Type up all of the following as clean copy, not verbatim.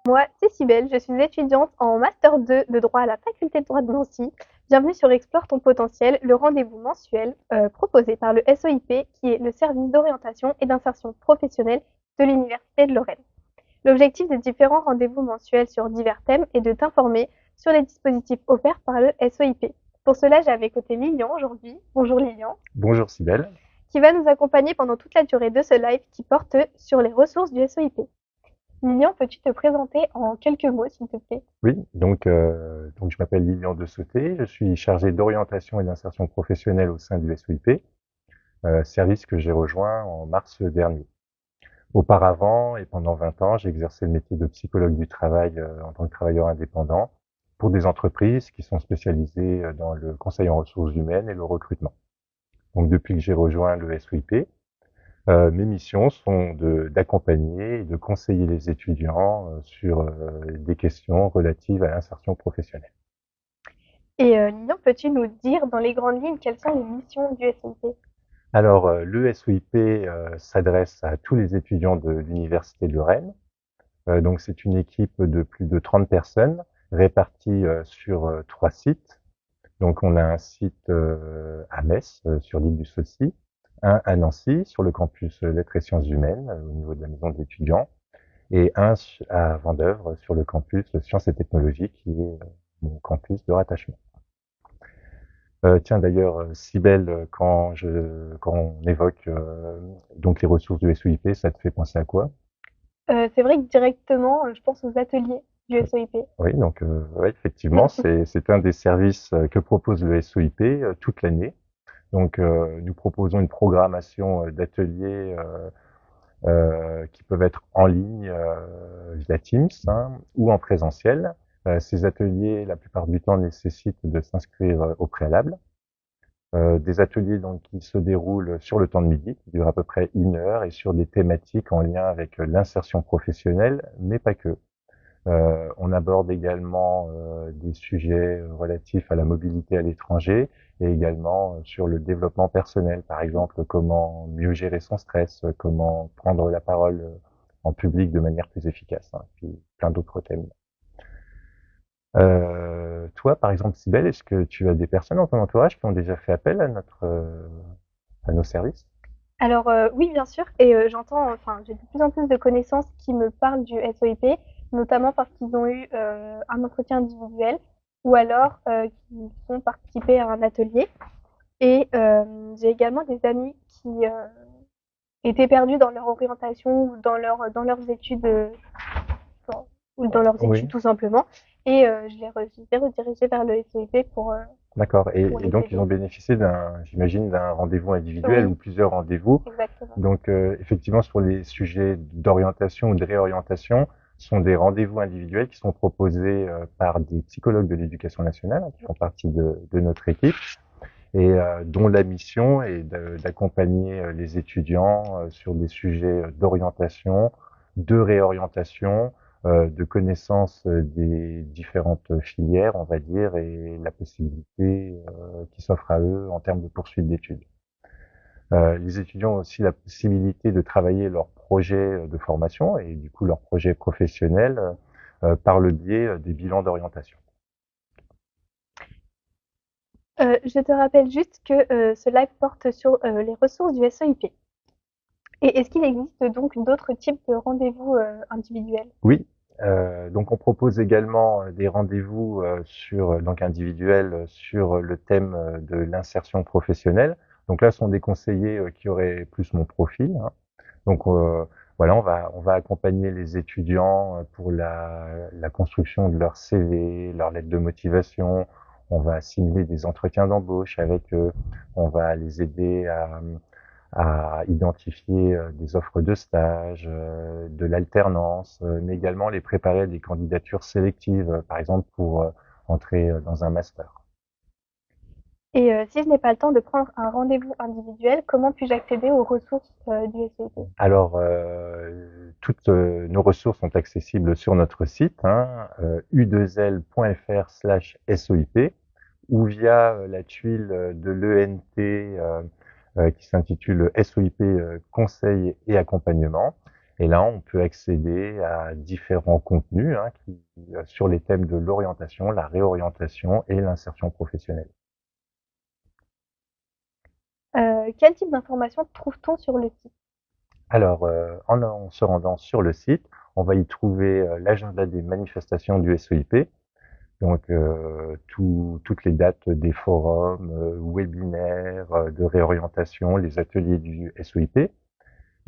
Moi, c'est Cybèle, je suis étudiante en Master 2 de droit à la faculté de droit de Nancy. Bienvenue sur Explore ton potentiel, le rendez-vous mensuel proposé par le SOIP, qui est le service d'orientation et d'insertion professionnelle de l'Université de Lorraine. L'objectif des différents rendez-vous mensuels sur divers thèmes est de t'informer sur les dispositifs offerts par le SOIP. Pour cela, j'ai à mes côtés Lilian aujourd'hui. Bonjour Lilian. Bonjour Cybèle. Qui va nous accompagner pendant toute la durée de ce live qui porte sur les ressources du SOIP. Lilian, peux-tu te présenter en quelques mots, s'il te plaît? Oui, donc je m'appelle Lilian de Sauté, je suis chargé d'orientation et d'insertion professionnelle au sein du SOIP, service que j'ai rejoint en mars dernier. Auparavant et pendant 20 ans, j'ai exercé le métier de psychologue du travail en tant que travailleur indépendant pour des entreprises qui sont spécialisées dans le conseil en ressources humaines et le recrutement. Donc depuis que j'ai rejoint le SOIP, mes missions sont d'accompagner et de conseiller les étudiants sur des questions relatives à l'insertion professionnelle. Et Lilian, peux-tu nous dire dans les grandes lignes quelles sont les missions du SOIP? Alors, le SOIP s'adresse à tous les étudiants de l'Université de Lorraine. Donc, c'est une équipe de plus de 30 personnes réparties sur 3 sites. Donc, on a un site à Metz, sur l'île du Saucy, un à Nancy, sur le campus Lettres et Sciences Humaines, au niveau de la maison de l'étudiant, et un à Vendeuvre, sur le campus Sciences et Technologies, qui est mon campus de rattachement. Tiens d'ailleurs, Cybèle, quand on évoque donc les ressources du SOIP, ça te fait penser à quoi? C'est vrai que directement, je pense aux ateliers du SOIP. Oui, donc ouais, effectivement, c'est un des services que propose le SOIP toute l'année. Donc nous proposons une programmation d'ateliers qui peuvent être en ligne via Teams, hein, ou en présentiel. Ces ateliers, la plupart du temps, nécessitent de s'inscrire au préalable. Des ateliers donc qui se déroulent sur le temps de midi, qui durent à peu près 1 heure, et sur des thématiques en lien avec l'insertion professionnelle, mais pas que. On aborde également des sujets relatifs à la mobilité à l'étranger et également sur le développement personnel, par exemple comment mieux gérer son stress, comment prendre la parole en public de manière plus efficace, hein, puis plein d'autres thèmes. Toi, par exemple, Cybèle, est-ce que tu as des personnes dans ton entourage qui ont déjà fait appel à à nos services? Alors oui, bien sûr, et enfin, j'ai de plus en plus de connaissances qui me parlent du SOIP, notamment parce qu'ils ont eu un entretien individuel ou alors qu'ils ont participé à un atelier. Et j'ai également des amis qui étaient perdus dans leur orientation ou dans leurs études ou dans leurs Oui, études tout simplement. Et je les ai redirigés vers le SOIP d'accord. pour Et les donc, ils aider. ont bénéficié j'imagine, d'un rendez-vous individuel ou Oui, plusieurs rendez-vous. exactement. Donc, effectivement, sur les sujets d'orientation ou de réorientation, ce sont des rendez-vous individuels qui sont proposés par des psychologues de l'éducation nationale, hein, qui font partie de notre équipe, et dont la mission est d'accompagner les étudiants sur des sujets d'orientation, de réorientation, de connaissance des différentes filières, on va dire, et la possibilité qui s'offre à eux en termes de poursuite d'études. Les étudiants ont aussi la possibilité de travailler leur projet de formation et du coup leur projet professionnel par le biais des bilans d'orientation. Je te rappelle juste que ce live porte sur les ressources du SOIP. Et est-ce qu'il existe donc d'autres types de rendez-vous individuels? Oui, donc on propose également des rendez-vous donc individuels sur le thème de l'insertion professionnelle. Donc là, ce sont des conseillers qui auraient plus mon profil, hein. Donc voilà, on va accompagner les étudiants pour la construction de leur CV, leur lettre de motivation. On va simuler des entretiens d'embauche avec eux. On va les aider à identifier des offres de stage, de l'alternance, mais également les préparer à des candidatures sélectives, par exemple pour entrer dans un master. Et si je n'ai pas le temps de prendre un rendez-vous individuel, comment puis-je accéder aux ressources du SOIP? Alors, toutes nos ressources sont accessibles sur notre site, hein, u2l.fr/SOIP, ou via la tuile de l'ENT qui s'intitule SOIP Conseil et accompagnement. Et là, on peut accéder à différents contenus sur les thèmes de l'orientation, la réorientation et l'insertion professionnelle. Quel type d'informations trouve-t-on sur le site? Alors, en se rendant sur le site, on va y trouver l'agenda des manifestations du SEIP, donc toutes les dates des forums, webinaires, de réorientation, les ateliers du SEIP.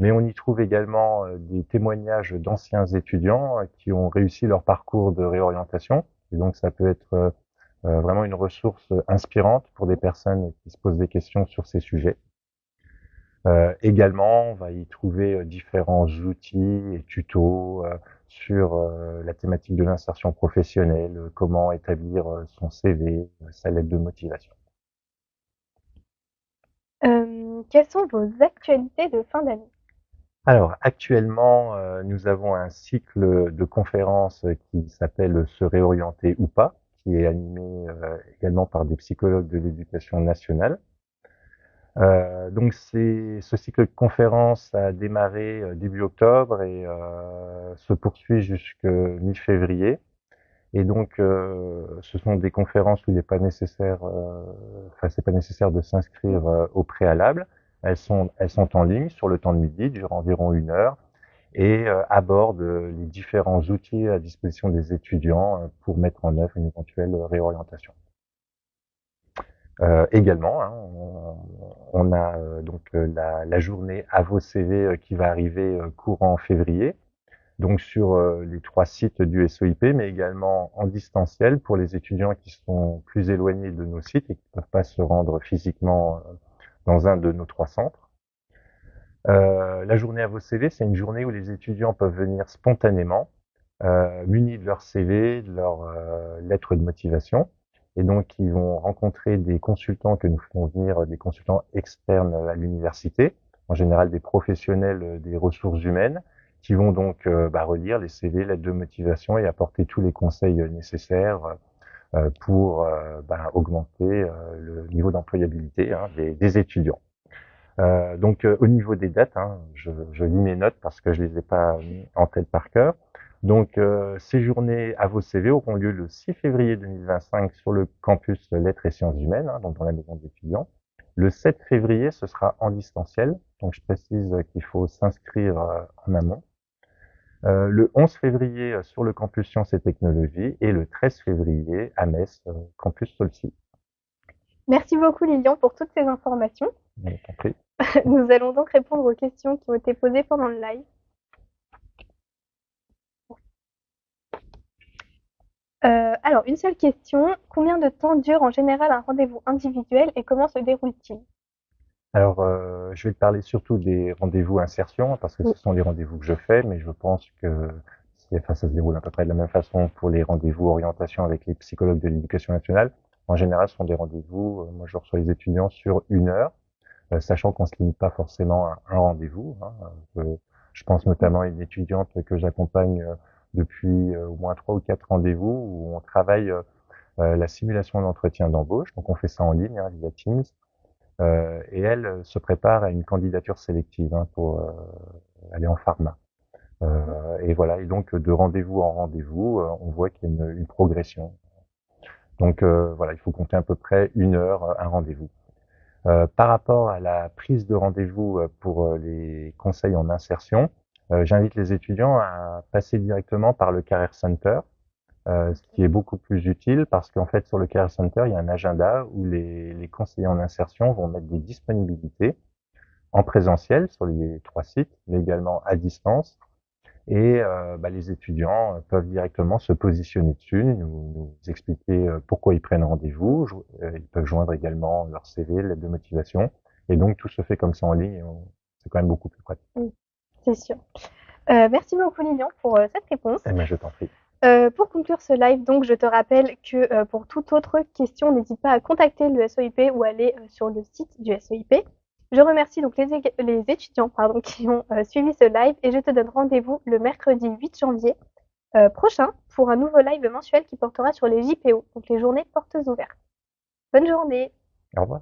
Mais on y trouve également des témoignages d'anciens étudiants qui ont réussi leur parcours de réorientation. Et donc ça peut être vraiment une ressource inspirante pour des personnes qui se posent des questions sur ces sujets. Également, on va y trouver différents outils et tutos sur la thématique de l'insertion professionnelle, comment établir son CV, sa lettre de motivation. Quelles sont vos actualités de fin d'année? Alors, actuellement, nous avons un cycle de conférences qui s'appelle Se réorienter ou pas, qui est animé également par des psychologues de l'éducation nationale. Donc, ce cycle de conférences a démarré début octobre et se poursuit jusqu'à mi-février. Et donc, ce sont des conférences où il n'est pas nécessaire, c'est pas nécessaire de s'inscrire au préalable. Elles sont en ligne sur le temps de midi, durant environ 1 heure, et abordent les différents outils à disposition des étudiants pour mettre en œuvre une éventuelle réorientation. Également, on a la journée à vos CV qui va arriver courant février, donc sur les 3 sites du SEIP, mais également en distanciel pour les étudiants qui sont plus éloignés de nos sites et qui ne peuvent pas se rendre physiquement dans un de nos 3 centres. La journée à vos CV, c'est une journée où les étudiants peuvent venir spontanément, munis de leur CV, de leur lettre de motivation. Et donc, ils vont rencontrer des consultants que nous ferons venir, des consultants externes à l'université, en général des professionnels des ressources humaines, qui vont donc relire les CV, lettres de motivation et apporter tous les conseils nécessaires pour augmenter le niveau d'employabilité des étudiants. Donc au niveau des dates, je lis mes notes parce que je les ai pas en tête par cœur. Donc ces journées à vos CV auront lieu le 6 février 2025 sur le campus Lettres et Sciences Humaines, donc dans la maison d'étudiants. Le 7 février, ce sera en distanciel, donc je précise qu'il faut s'inscrire en amont. Le 11 février sur le campus Sciences et Technologies et le 13 février à Metz, campus Solcy. Merci beaucoup Lilian pour toutes ces informations. Nous allons donc répondre aux questions qui ont été posées pendant le live. Alors, une seule question. Combien de temps dure en général un rendez-vous individuel et comment se déroule-t-il? Alors, je vais te parler surtout des rendez-vous insertion parce que ce sont les rendez-vous que je fais, mais je pense que ça se déroule à peu près de la même façon pour les rendez-vous orientation avec les psychologues de l'éducation nationale. En général, ce sont des rendez-vous, moi je reçois les étudiants sur 1 heure, sachant qu'on se limite pas forcément à un rendez-vous. Je pense notamment à une étudiante que j'accompagne depuis au moins 3 ou 4 rendez-vous où on travaille la simulation d'entretien d'embauche. Donc on fait ça en ligne via Teams. Et elle se prépare à une candidature sélective pour aller en pharma. Et voilà, et donc de rendez-vous en rendez-vous, on voit qu'il y a une progression. Donc voilà, il faut compter à peu près 1 heure un rendez-vous. Par rapport à la prise de rendez-vous pour les conseils en insertion, j'invite les étudiants à passer directement par le Career Center, ce qui est beaucoup plus utile parce qu'en fait, sur le Career Center, il y a un agenda où les conseillers en insertion vont mettre des disponibilités en présentiel sur les 3 sites, mais également à distance. Et les étudiants peuvent directement se positionner dessus, nous expliquer pourquoi ils prennent rendez-vous. Ils peuvent joindre également leur CV, lettre de motivation. Et donc, tout se fait comme ça en ligne. Et c'est quand même beaucoup plus pratique. Oui, c'est sûr. Merci beaucoup Lilian pour cette réponse. Eh bien, je t'en prie. Pour conclure ce live, donc, je te rappelle que pour toute autre question, n'hésite pas à contacter le SEIP ou aller sur le site du SEIP. Je remercie donc les étudiants qui ont suivi ce live et je te donne rendez-vous le mercredi 8 janvier prochain pour un nouveau live mensuel qui portera sur les JPO, donc les journées portes ouvertes. Bonne journée. Au revoir.